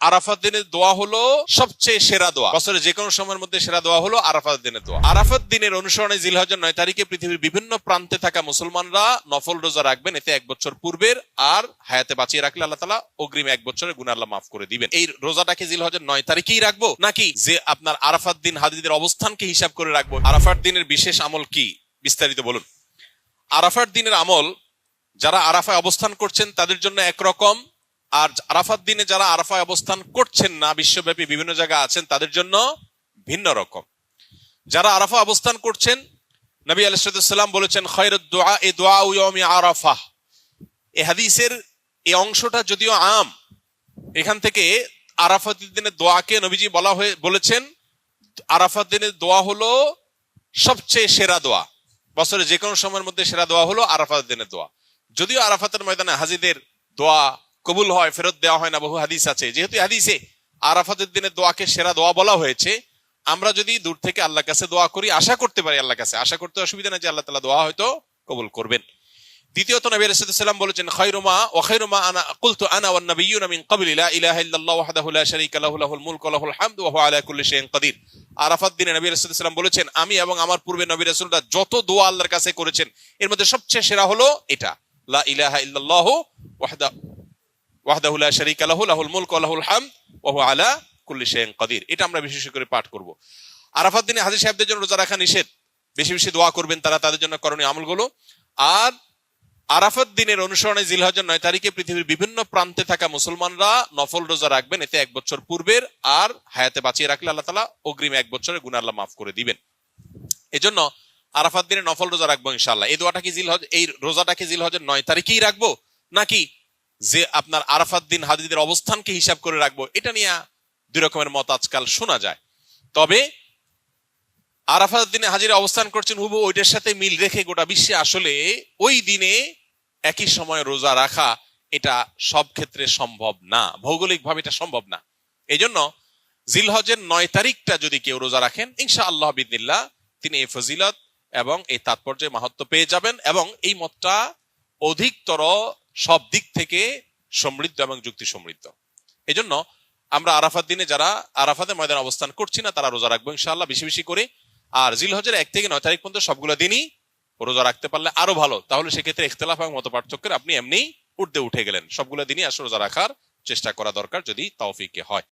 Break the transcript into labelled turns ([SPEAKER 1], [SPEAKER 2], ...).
[SPEAKER 1] আরাফাত দিনের দোয়া হলো সবচেয়ে সেরা দোয়া। বছরের যে কোনো সময়ের মধ্যে সেরা দোয়া হলো আরাফাত দিনের দোয়া। আরাফাত দিনের অনুসরণে জিলহজের 9 তারিখে পৃথিবীর বিভিন্ন প্রান্তে থাকা মুসলমানরা নফল রোজা রাখবেন। এতে 1 বছর পূর্বের আর হায়াতে বাঁচিয়ে রাখলে আল্লাহ তাআলা অগ্রিম 1 বছরের গুনাহ আল্লাহ মাফ করে দিবেন। এই রোজাটাকে জিলহজের 9 তারিখেই রাখবো নাকি যে আপনার আরাফাত দিন হাজিদের অবস্থানকে হিসাব করে রাখবো? আরাফাত দিনের বিশেষ আমল কি বিস্তারিত বলুন। আরাফাত দিনের আমল যারা আরাফায় অবস্থান করছেন তাদের জন্য একরকম, আর আরাফাত দিনে যারা আরাফায় অবস্থান করছেন না, বিশ্বব্যাপী বিভিন্ন জায়গায় আছেন, তাদের জন্য ভিন্ন রকম। যারা আরাফা অবস্থান করছেন, নবী আলাইহিস সালাম বলেছেন খায়রুদ দুআ দুআউ ইয়াউমি আরাফা। এই হাদিসের এই অংশটা যদিও আম, এখান থেকে আরাফাত দিনের দোয়াকে নবীজি বলেছেন আরাফাত দিনের দোয়া হলো সবচেয়ে সেরা দোয়া। বছরের যে কোনো সময়ের মধ্যে সেরা দোয়া হলো আরাফাত দিনের দোয়া। যদিও আরাফাতের ময়দানে হাজিদের দোয়া কবুল হয়, ফেরত দেওয়া হয় না, বহু হাদিস আছে। যেহেতু হাদিসে আরাফাতের দিনের দোয়াকে সেরা দোয়া বলা হয়েছে, আমরা যদি দূর থেকে আল্লাহর কাছে দোয়া করি, আশা করতে পারি আল্লাহর কাছে, আশা করতে অসুবিধা নেই যে আল্লাহ তাআলা দোয়া হয়তো কবুল করবেন। দ্বিতীয়ত নবী আলাইহিস সালাম বলেছেন খায়রুমা ওয়া খায়রুমা আনা কুলতু আনা ওয়ান নাবিয়্যুনা মিন ক্বাবলি লা ইলাহা ইল্লাল্লাহু ওয়াহদাহু লা শারীকা লাহু লাহুল মুলকু ওয়া লাহুল হামদু ওয়া হুয়া আলা কুল্লি শাইইন কাদির। আরাফাত দিনে নবী আলাইহিস সালাম বলেছেন আমি এবং আমার পূর্বে নবী রাসূলরা যত দোয়া আল্লাহর কাছে করেছেন এর মধ্যে সবচেয়ে সেরা হলো এটা, লা ইলাহা ইল্লাল্লাহু ওয়াহদাহু লা শারীকা লাহু লাহুল মুলকু ওয়া লাহুল হামদু ওয়া হুয়া আলা কুল্লি শাইইন কাদির। এটা আমরা বিশেষ করে পাঠ করব। আরাফাত দিনে হাজী সাহেবদের জন্য রোজা রাখা নিষেধ, বেশি বেশি দোয়া করবেন তারা, তাদের জন্য করণীয় আমলগুলো। আর আরাফাত দিনের অনুসরণে জিলহজের 9 তারিখে পৃথিবীর বিভিন্ন প্রান্তে থাকা মুসলমানরা নফল রোজা রাখবেন। এতে 1 বছর পূর্বের আর হায়াতে বাঁচিয়ে রাখলে আল্লাহ তাআলা অগ্রিম 1 বছরের গুনাহ আল্লাহ মাফ করে দিবেন। এজন্য আরাফাত দিনে নফল রোজা রাখবো ইনশাআল্লাহ। এই দোয়াটা কি এই রোজাটাকে জিলহজের 9 তারিখেই রাখবো নাকি যে আপনার আরাফাত দিন হাজিদের অবস্থানকে হিসাব করে রাখবো? এটা নিয়ে দুই রকমের মত আজকাল শোনা যায়। তবে আরাফাত দিনে হাজিরা অবস্থান করছেন হুবহু ওইটার সাথে মিল রেখে গোটা বিশ্বে আসলে ওই দিনে একই সময় রোজা রাখা এটা সব ক্ষেত্রে সম্ভব না, ভৌগোলিকভাবে এটা সম্ভব না। এই জন্য জিলহজের 9 তারিখটা যদি কেউ রোজা রাখেন ইনশাআল্লাহ বিদিনিল্লাহ তিনি এই ফজিলত এবং এই তাৎপর্য মাহাত্ম পেয়ে যাবেন, এবং এই মতটা অধিকতর সব দিক থেকে সমৃদ্ধ এবং যুক্তি সমৃদ্ধ। এই জন্য আমরা আরাফাত দিনে যারা আরাফাতের ময়দানে অবস্থান করছি না তারা রোজা রাখবো ইনশাআল্লাহ বেশি বেশি করে। আর জিলহজের 1 থেকে 9 তারিখ পর্যন্ত সবগুলো দিনই রোজা রাখতে পারলে আরো ভালো। তাহলে সেক্ষেত্রে ইখতিলাফ এবং মত পার্থক্যের আপনি এমনি উঠে গেলেন। সবগুলো দিনই আসলে রোজা রাখার চেষ্টা করা দরকার যদি তৌফিকে হয়।